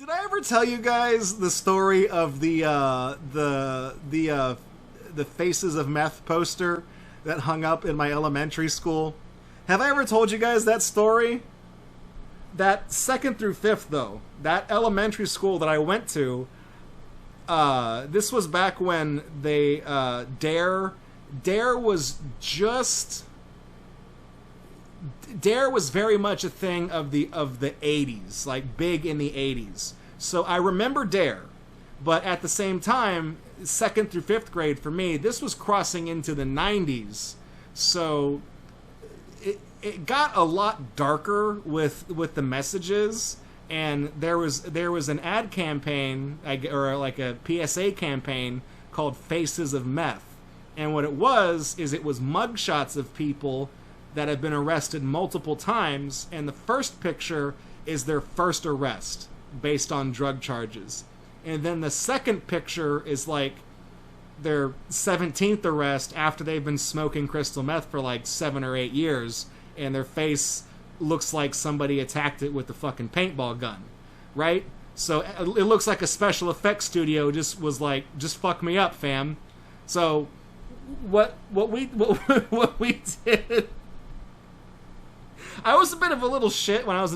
Did I ever tell you guys the story of the Faces of Meth poster that hung up in my elementary school? Have I ever told you guys that story? That 2nd through 5th, though, that elementary school that I went to, this was back when they Dare was just Dare was very much a thing of the 80s, like big in the 80s. So I remember Dare, but at the same time, 2nd through 5th grade for me, this was crossing into the 90s. So it got a lot darker with the messages, and there was an ad campaign, or like a PSA campaign called Faces of Meth. And what it was mugshots of people that have been arrested multiple times, and the first picture is their first arrest based on drug charges. And then the second picture is like their 17th arrest after they've been smoking crystal meth for like 7 or 8 years, and their face looks like somebody attacked it with a fucking paintball gun, right? So it looks like a special effects studio just was like, just fuck me up, fam. So what we did, I was a bit of a little shit when I was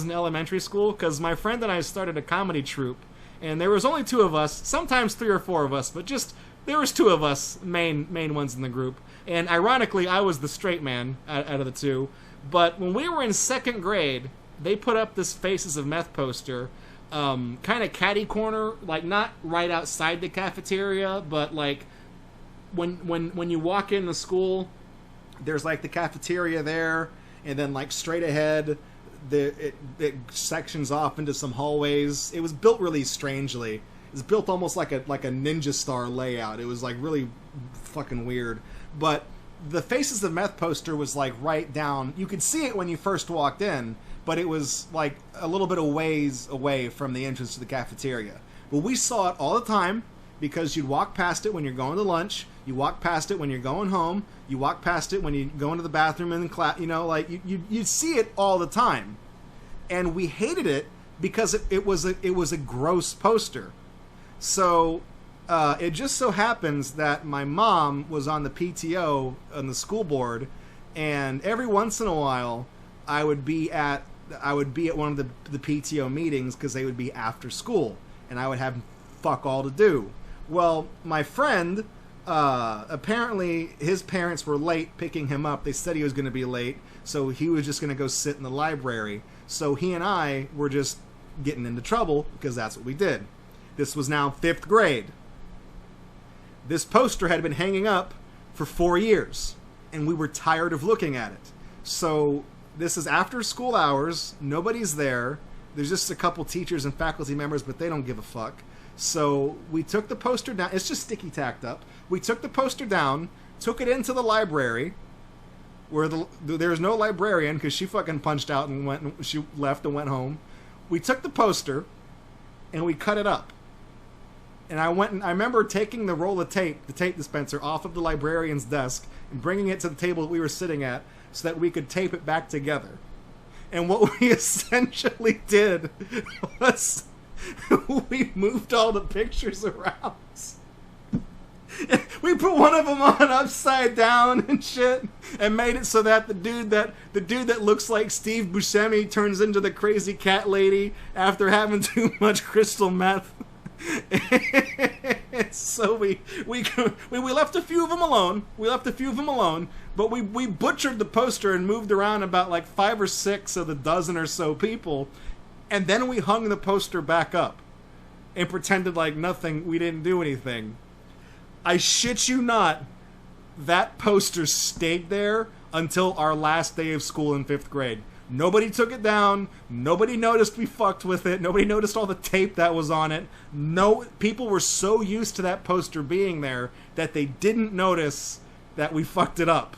in elementary school, because my friend and I started a comedy troupe, and there was only 2 of us, sometimes 3 or 4 of us, but just there was 2 of us main ones in the group. And ironically, I was the straight man out of the 2. But when we were in 2nd grade, they put up this Faces of Meth poster, kind of catty corner, like not right outside the cafeteria, but like when you walk into school, there's like the cafeteria there, and then like straight ahead, it sections off into some hallways. It was built really strangely. It was built almost like a ninja star layout. It was like really fucking weird. But the Faces of Meth poster was like right down. You could see it when you first walked in, but it was like a little bit of ways away from the entrance to the cafeteria. But we saw it all the time, because you'd walk past it when you're going to lunch, you walk past it when you're going home, you walk past it when you go into the bathroom in class, like you'd see it all the time. And we hated it because it was a gross poster. So it just so happens that my mom was on the PTO on the school board, and every once in a while I would be at one of the PTO meetings, because they would be after school, and I would have fuck all to do. Well, my friend, apparently his parents were late picking him up. They said he was going to be late, so he was just going to go sit in the library. So he and I were just getting into trouble, because that's what we did. This was now 5th grade. This poster had been hanging up for 4 years, and we were tired of looking at it. So this is after school hours. Nobody's there. There's just a couple teachers and faculty members, but they don't give a fuck. So we took the poster down. It's just sticky tacked up. We took the poster down, took it into the library, where there was no librarian, because she fucking punched out and she left and went home. We took the poster and we cut it up. And I remember taking the roll of tape, the tape dispenser, off of the librarian's desk and bringing it to the table that we were sitting at so that we could tape it back together. And what we essentially did was we moved all the pictures around. We put one of them on upside down and shit, and made it so that the dude that looks like Steve Buscemi turns into the crazy cat lady after having too much crystal meth. So we left a few of them alone. But we butchered the poster and moved around about like 5 or 6 of the dozen or so people, and then we hung the poster back up and pretended like we didn't do anything. I shit you not, that poster stayed there until our last day of school in 5th grade. Nobody took it down. Nobody noticed we fucked with it. Nobody noticed all the tape that was on it. No, people were so used to that poster being there that they didn't notice that we fucked it up.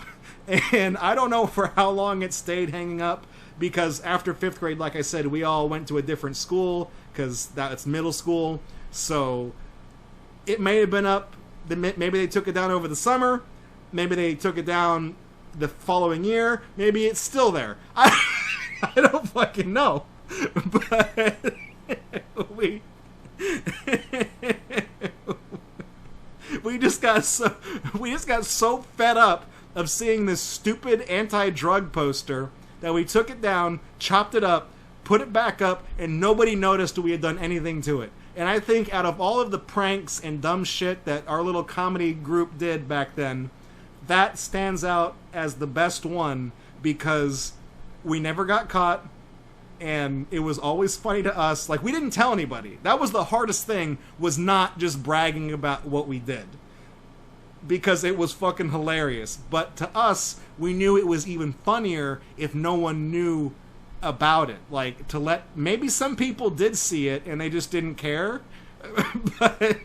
And I don't know for how long it stayed hanging up, because after 5th grade, like I said, we all went to a different school, because that's middle school. So it may have been up. Maybe they took it down over the summer. Maybe they took it down the following year. Maybe it's still there. I don't fucking know. But got so fed up of seeing this stupid anti-drug poster that we took it down, chopped it up, put it back up, and nobody noticed we had done anything to it. And I think out of all of the pranks and dumb shit that our little comedy group did back then, that stands out as the best one because we never got caught, and it was always funny to us. Like, we didn't tell anybody. That was the hardest thing, was not just bragging about what we did. Because it was fucking hilarious. But to us, we knew it was even funnier if no one knew about it. Like, to let... Maybe some people did see it and they just didn't care. But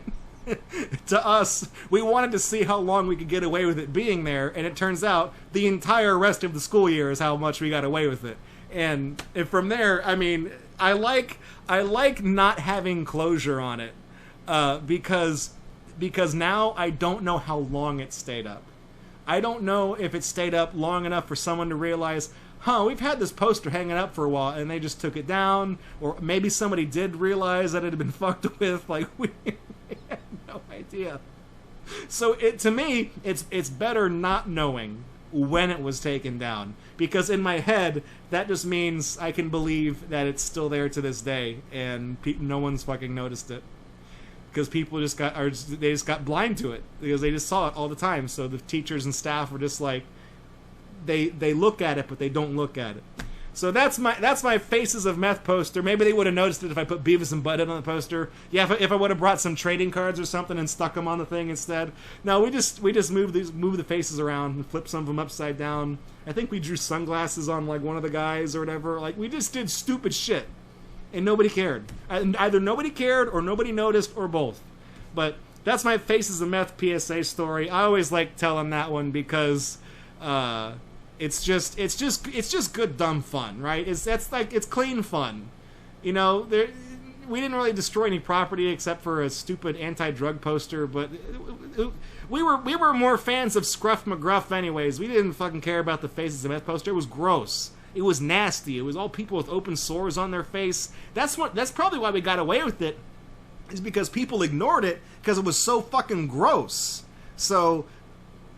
to us, we wanted to see how long we could get away with it being there. And it turns out the entire rest of the school year is how much we got away with it. And from there, I mean, I like not having closure on it. Because now I don't know how long it stayed up. I don't know if it stayed up long enough for someone to realize, we've had this poster hanging up for a while, and they just took it down, or maybe somebody did realize that it had been fucked with. Like, we had no idea. So to me, it's better not knowing when it was taken down, because in my head that just means I can believe that it's still there to this day, and no one's fucking noticed it. Because people just got blind to it because they just saw it all the time. So the teachers and staff were just like, they look at it, but they don't look at it. So that's my Faces of Meth poster. Maybe they would have noticed it if I put Beavis and Butthead on the poster. Yeah, if I would have brought some trading cards or something and stuck them on the thing instead. No, we just move the faces around and flip some of them upside down. I think we drew sunglasses on like one of the guys or whatever. Like, we just did stupid shit. And nobody cared. Either nobody cared or nobody noticed or both. But that's my Faces of Meth PSA story. I always like telling that one because it's just good dumb fun, right? It's clean fun. You know, we didn't really destroy any property except for a stupid anti-drug poster, but we were more fans of Scruff McGruff anyways. We didn't fucking care about the Faces of Meth poster. It was gross. It was nasty. It was all people with open sores on their face. That's probably why we got away with it, is because people ignored it because it was so fucking gross. So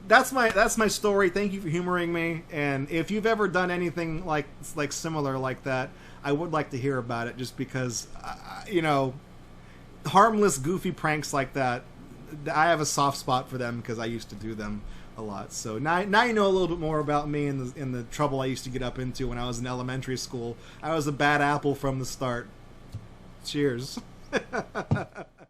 that's my story. Thank you for humoring me. And if you've ever done anything like similar like that, I would like to hear about it, just because harmless, goofy pranks like that, I have a soft spot for them because I used to do them a lot. So now you know a little bit more about me and the trouble I used to get up into when I was in elementary school. I was a bad apple from the start. Cheers.